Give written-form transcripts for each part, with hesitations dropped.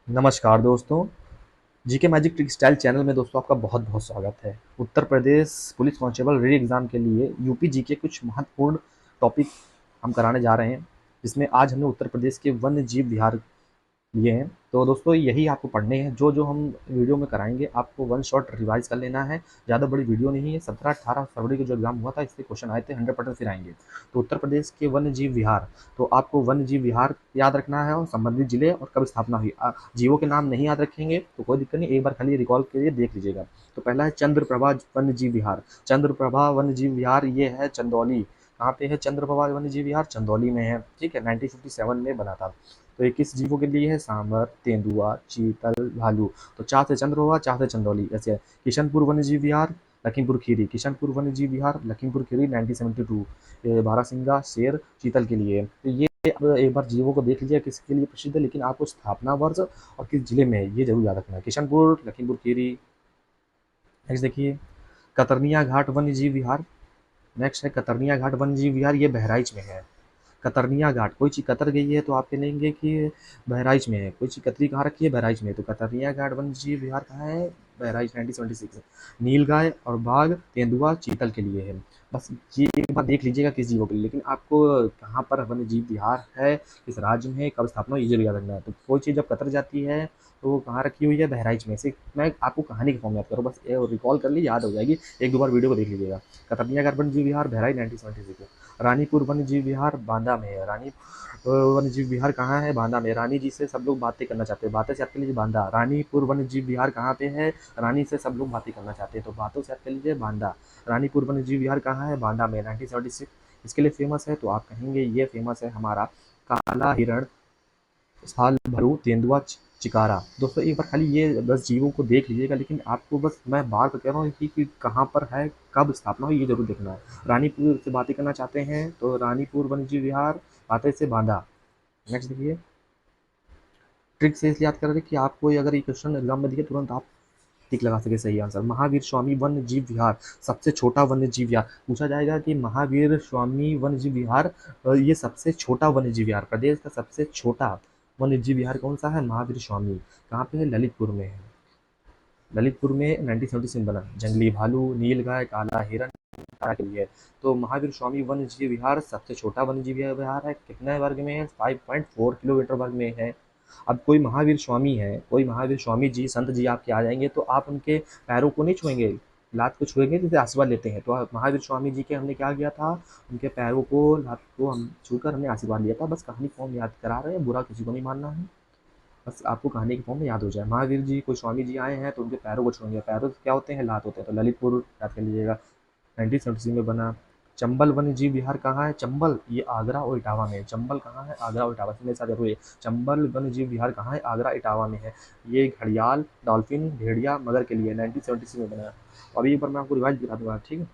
नमस्कार दोस्तों, GK magic trick style channel में दोस्तों आपका बहुत-बहुत स्वागत है। उत्तर प्रदेश पुलिस कांस्टेबल री एग्ज़ाम के लिए यूपी जीके कुछ महत्वपूर्ण टॉपिक हम कराने जा रहे हैं, जिसमें आज हमने उत्तर प्रदेश के वन्य जीव विहार लिए हैं। तो दोस्तों यही आपको पढ़ने हैं, जो-जो हम वीडियो में कराएँगे आपको वन शॉट रिवाइज़ कर लेना है। ज़्यादा बड़ी वीडियो नहीं है, 17-18 फरवरी को जो एग्ज़ाम हुआ था इससे क्वेश्चन आए थे, 100% फिर आएँगे। तो उत्तर प्रदेश के वन्य जीव विहार, तो आपको वन्य जीव विहार याद रखना है और संबंधित जिले और कब स्थापना हुई। जीवों के नाम नहीं याद रखेंगे तो कोई दिक्कत नहीं, एक बार खाली रिकॉल के लिए देख लीजिएगा। तो पहला है चंद्रप्रभा वन्य जीव विहार। चंद्रप्रभा वन्य जीव विहार ये है चंदौली। कहाँ पे है चंद्रप्रभा वन्य जीव विहार? चंदौली में है, ठीक है। 1957 में बना था। तो ये किस जीवों के लिए है? सांभर, तेंदुआ, चीतल, भालू। तो चा से चंद्र होगा, चा से चंदौली, ऐसे है। किशनपुर वन्य जीव विहार, लखीमपुर खीरी। किशनपुर वन्य जीव विहार, लखीमपुर खीरी, 1972। ये बारहसिंगा, शेर, चीतल के लिए। तो ये अब एक बार जीवों को देख लीजिए किसके लिए प्रसिद्ध है, लेकिन आपको स्थापना वर्ष और किस जिले में है ये जरूर याद रखना है। किशनपुर, लखीमपुर खीरी। नेक्स्ट देखिए, कतरनिया घाट वन्य जीव विहार। नेक्स्ट है कतरनिया घाट वन्य जीव विहार, ये बहराइच में है। कतरनिया घाट, कोई चीज़ कतर गई है तो आप कहेंगे कि बहराइच में है। कोई चीज़ कतरी कहाँ रखी है? बहराइच में। तो कतरनिया घाट वन्य जीव विहार कहाँ है? बहराइच, 1976। नीलगाय और बाघ, तेंदुआ, चीतल के लिए है। बस ये एक बार देख लीजिएगा किस जीवों के लिए, लेकिन आपको कहाँ पर वन्य जीव विहार है, किस राज्य में है, कब स्थापना हुई, ये जरूर याद रखना है। तो कोई चीज़ जब कतर जाती है तो वो कहाँ रखी हुई है? बहराइच में। से मैं आपको कहानी के फॉर्म में याद करूँ, बस रिकॉल कर ली, याद हो जाएगी। एक दो बार वीडियो को देख लीजिएगा। कतरनिया घाट वन्य जीव विहार, बहराइच, 1976। रानीपुर वन्य जीव विहार बांदा में है। रानी वन्य जीव विहार कहाँ है? बांदा में। रानी जी से सब लोग बातें करना चाहते हैं, बातें से याद कर लीजिए बांदा। रानीपुर वन्य जीव विहार कहाँ पे है? रानी से सब लोग बातें करना चाहते हैं, तो बातों से याद कर लीजिए बांदा। रानीपुर वन्य जीव विहार कहाँ है? बांदा में, 1976। इसके लिए फेमस है तो आप कहेंगे ये फेमस है हमारा काला हिरण, साल भरू, तेंदुआ, चिकारा। दोस्तों एक बार खाली ये बस जीवों को देख लीजिएगा, लेकिन आपको बस मैं बार बार कह रहा हूँ कि कहाँ पर है, कब स्थापना हुई, ये जरूर देखना है। रानीपुर से बातें करना चाहते हैं तो रानीपुर वन्यजीव विहार, बातें से बांदा। नेक्स्ट देखिए, ट्रिक से इसलिए याद कर रहे हैं कि आपको अगर ये क्वेश्चन एग्जाम में दिखे तुरंत आप टिक लगा सके सही आंसर। महावीर स्वामी वन्य जीव विहार, सबसे छोटा वन्य जीव विहार पूछा जाएगा कि महावीर स्वामी वन्य जीव विहार, ये सबसे छोटा वन्य जीव विहार, प्रदेश का सबसे छोटा वन्य जीव विहार कौन सा है? महावीर स्वामी। कहाँ पे है? ललितपुर में है। ललितपुर में 1976 में बना। जंगली भालू, नीलगाय, काला हिरण के लिए। तो महावीर स्वामी वन्य जीव विहार सबसे छोटा वन्य जीव विहार है। कितने वर्ग में है? 5.4 किलोमीटर वर्ग में है। अब कोई महावीर स्वामी है, कोई महावीर स्वामी जी, संत जी आपके आ जाएंगे तो आप उनके पैरों को नहीं छुएंगे, लात को छुएंगे जैसे आशीर्वाद लेते हैं। तो महावीर स्वामी जी के हमने क्या किया था? उनके पैरों को, लात को हम छूकर हमने आशीर्वाद लिया था। बस कहानी फॉर्म याद करा रहे हैं, बुरा किसी को नहीं मानना है, बस आपको कहानी के फॉर्म में याद हो जाए। महावीर जी कोई स्वामी जी आए हैं तो उनके पैरों को छूएंगे। पैरों से क्या होते हैं? लात होते हैं। तो ललितपुर याद कर लीजिएगा, 1976 में बना। चंबल वन्य जीव विहार कहाँ है? चंबल, ये आगरा और इटावा में है। चंबल कहाँ है? आगरा और इटावा। मेरे साथ जरूर है। चंबल वन्य जीव विहार कहाँ है? आगरा इटावा में है। ये घड़ियाल, डॉल्फिन, भेड़िया, मगर के लिए 1976 में बना। अभी एक बार मैं आपको रिवाइज दिला दूंगा, ठीक है।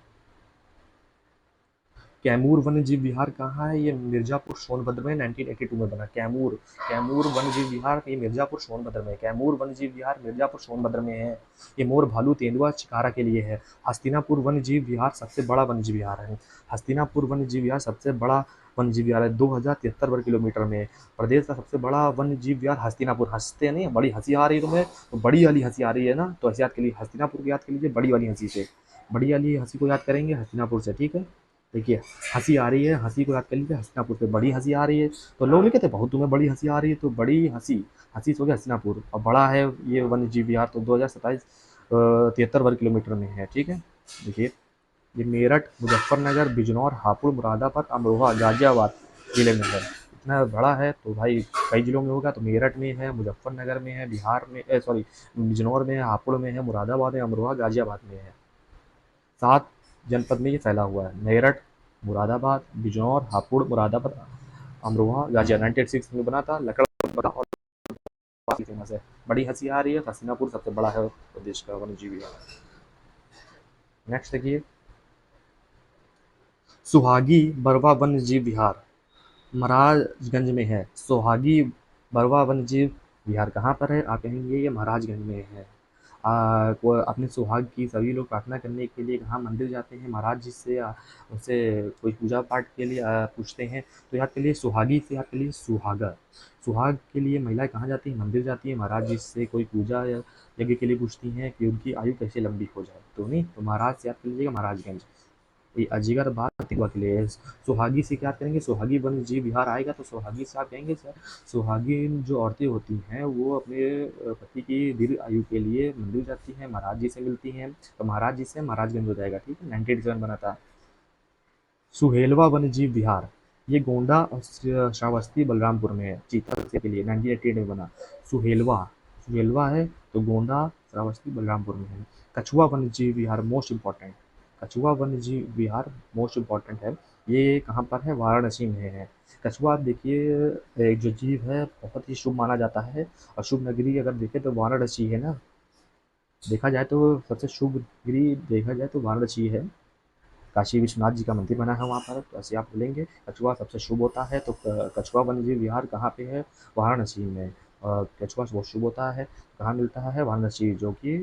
कैमूर वन्यजीव विहार कहाँ है? ये मिर्जापुर सोनभद्र में 1982 में बना। कैमूर, कैमूर वन्यजीव विहार, ये मिर्जापुर सोनभद्र में है। कैमूर वन्यजीव विहार मिर्जापुर सोनभद्र में है। ये मोर, भालू, तेंदुआ, चिकारा के लिए है। हस्तिनापुर वन्यजीव विहार सबसे बड़ा वन्यजीव विहार है। हस्तिनापुर वन्यजीव विहार सबसे बड़ा वन्यजीव विहार है, 2073 वर्ग किलोमीटर में। प्रदेश का सबसे बड़ा वन्यजीव विहार हस्तिनापुर। हंसते नहीं, बड़ी हंसी आ रही है तुम्हें, तो बड़ी वाली हंसी आ रही है ना, तो ऐसे याद के लिए हस्तिनापुर को याद कर लीजिए बड़ी वाली हंसी से। बड़ी वाली हंसी को याद करेंगे हस्तिनापुर से, ठीक है। देखिए, हंसी आ रही है, हंसी को याद कर लीजिए हस्तिनापुर से। बड़ी हंसी आ रही है तो लोग नहीं कहते बहुत तुम्हें बड़ी हंसी आ रही है, तो बड़ी हंसी, हंसी से हो गया हस्तिनापुर। और बड़ा है ये वन्य जीव विहार, तो 2027 73 वर्ग किलोमीटर में है, ठीक है। देखिए, ये मेरठ, मुजफ्फरनगर, बिजनौर, हापुड़, मुरादाबाद, अमरोहा, गाजियाबाद जिले में है। इतना बड़ा है तो भाई कई जिलों में होगा, तो मेरठ में है, मुजफ्फरनगर में है, बिहार में, सॉरी, बिजनौर में है, हापुड़ में है, मुरादाबाद में, अमरोहा, गाजियाबाद में है। 7 जनपद में ये फैला हुआ है। मेरठ, मुरादाबाद, बिजनौर, हापुड़, मुरादाबाद, अमरोहा, गाजिया। 1986 में बना था। लकड़ बना और काफी फेमस है। बड़ी हंसी आ रही है, हसीनापुर सबसे बड़ा है प्रदेश का वन्य जीव विहार। नेक्स्ट देखिए, सुहागी बरवा वन्य जीव विहार महाराजगंज में है। सोहागी बरवा वन्य जीव विहार कहाँ पर है? आप कहेंगे ये महाराजगंज में है। अपने सुहाग की सभी लोग प्रार्थना करने के लिए कहाँ मंदिर जाते हैं? महाराज जी से उनसे कोई पूजा पाठ के लिए पूछते हैं, तो याद के लिए सुहागी से याद के लिए सुहागा। सुहाग के लिए महिलाएं कहाँ जाती हैं? मंदिर जाती हैं। महाराज जी से कोई पूजा या यज्ञ के लिए पूछती हैं कि उनकी आयु कैसे लंबी हो जाए, तो नहीं, तो महाराज से याद कर लीजिएगा, महाराजगंज। ये अजीगर बाग कतिवा के लिए है। सुहागी से क्या करेंगे? सुहागी वन्य जीव विहार आएगा तो सुहागी से आप कहेंगे सर, सुहागिन जो औरतें होती हैं वो अपने पति की दीर्घ आयु के लिए मंदिर जाती हैं, महाराज जी से मिलती हैं, तो महाराज जी से महाराजगंज हो जाएगा। ठीक है, 1987 बना था। सुहेलवा वन्यजीव विहार, ये गोंडा और श्रावस्ती बलरामपुर में है, चीता के लिए 1988 में बना। सुहेलवा, सुहेलवा है तो गोंडा श्रावस्ती बलरामपुर में है। कछुआ वन्यजीव विहार मोस्ट इम्पॉर्टेंट, कछुआ वन्यजीव विहार मोस्ट इम्पॉर्टेंट है। ये कहाँ पर है? वाराणसी में है। कछुआ आप देखिए, एक जो जीव है बहुत ही शुभ माना जाता है, और शुभ नगरी अगर देखें तो वाराणसी है ना, देखा जाए तो सबसे शुभ नगरी देखा जाए तो वाराणसी है। काशी विश्वनाथ जी का मंदिर बना है वहाँ पर, तो ऐसे आप बोलेंगे कछुआ सबसे शुभ होता है, तो कछुआ वन्यजीव विहार कहाँ पे है? वाराणसी में। और कछुआ बहुत शुभ होता है, कहाँ मिलता है? वाराणसी, जो कि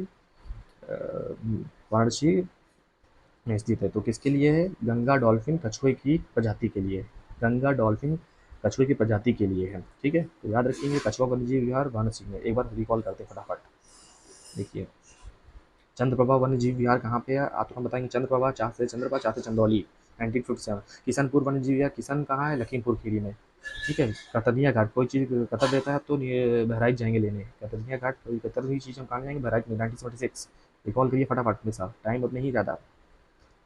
वाराणसी में स्थित है। तो किसके लिए है? गंगा डॉल्फिन कछुए की प्रजाति के लिए, गंगा डॉल्फिन कछुए की प्रजाति के लिए है। ठीक है, तो याद रखेंगे कछुआ वन्यजीव विहार वाराणसी में। एक बार रिकॉल करते फटाफट, देखिए चंद्रप्रभा वन्य जीव विहार कहाँ पे है? आपको हम बताएंगे, चंद्रप्रभा चाह से चंद्रप्रभा चाह से चंदौली 1957। किशनपुर वन्य जीव विहार, किशन कहाँ है? लखीमपुर खीरी में। ठीक है, कतरनिया घाट, कोई चीज़ कतर देता है तो ये बहराइच जाएंगे लेने, कतरनिया घाट कोई कतर हुई चीज़ हम कहाँ जाएंगे? बहराइच में 1976। रिकॉल करिए फटाफट मेरे साथ, टाइम अब नहीं ज़्यादा।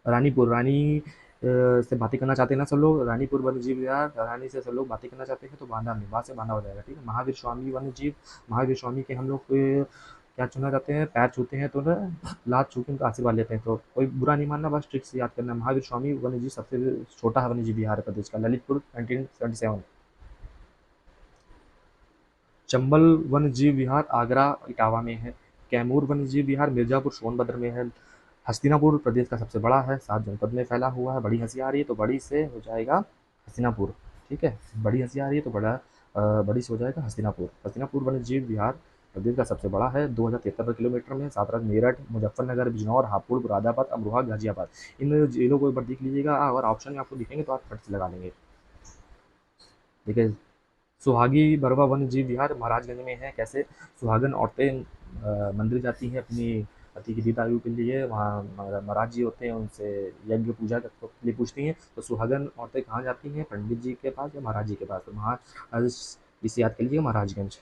रानीपुर, रानी से बातें करना चाहते हैं ना सब लोग, रानीपुर वन्य जीव विहार, रानी से सब लोग बातें करना चाहते हैं तो बांदा में, वहाँ से बांदा हो जाएगा। ठीक है, महावीर स्वामी वन्य जीव, महावीर स्वामी के हम लोग क्या चुना जाते हैं? पैर छूते हैं तो ना लात छू के उनका आशीर्वाद लेते हैं, तो कोई बुरा नहीं मानना, बस ट्रिक से याद करना। महावीर स्वामी वन्य जीव सबसे छोटा वन्य जीव विहार है प्रदेश का, ललितपुर 1977। चंबल वन्य जीव विहार आगरा इटावा में है। कैमूर वन्य जीव विहार मिर्जापुर सोनभद्र में है। हस्तिनापुर प्रदेश का सबसे बड़ा है, 7 जनपद में फैला हुआ है। बड़ी हंसी आ रही है तो बड़ी से हो जाएगा हस्तिनापुर। ठीक है, बड़ी हंसी आ रही है तो बड़ी से हो जाएगा हस्तिनापुर। हस्तिनापुर वन्य जीव विहार प्रदेश का सबसे बड़ा है, 2073 किलोमीटर में। साथ साथ मेरठ, मुजफ्फरनगर, बिजनौर, हापुड़, मुरादाबाद, अमरोहा, गाजियाबाद, इन जिलों को एक बार देख लीजिएगा, और ऑप्शन में आपको दिखेंगे तो आप फट से लगा लेंगे। ठीक है, सुहागी बरवा वन्य जीव विहार महाराजगंज में है। कैसे? सुहागन औरतें मंदिर जाती हैं अपनी पति की दीर्घायु के लिए, वहाँ महाराज जी होते हैं उनसे यज्ञ पूजा के लिए पूछती हैं, तो सुहागन औरतें कहाँ जाती हैं? पंडित जी के पास या महाराज जी के पास, तो महाराज, इसे याद कर लीजिए, महाराजगंज।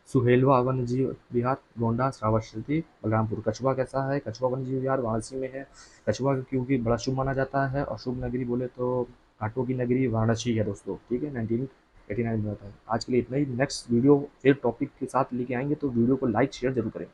सुहेलवा वन्य जीव विहार गोंडा श्रावस्ती बलरामपुर। कछुआ कैसा है? कछुआ वन्य जीव विहार वाराणसी में है। कछुआ क्योंकि बड़ा शुभ माना जाता है, और शुभ नगरी बोले तो घाटों की नगरी वाराणसी है दोस्तों। ठीक है, 1989 में होता है। आज के लिए इतना ही, नेक्स्ट वीडियो फिर टॉपिक के साथ लेके आएंगे, तो वीडियो को लाइक शेयर जरूर करें।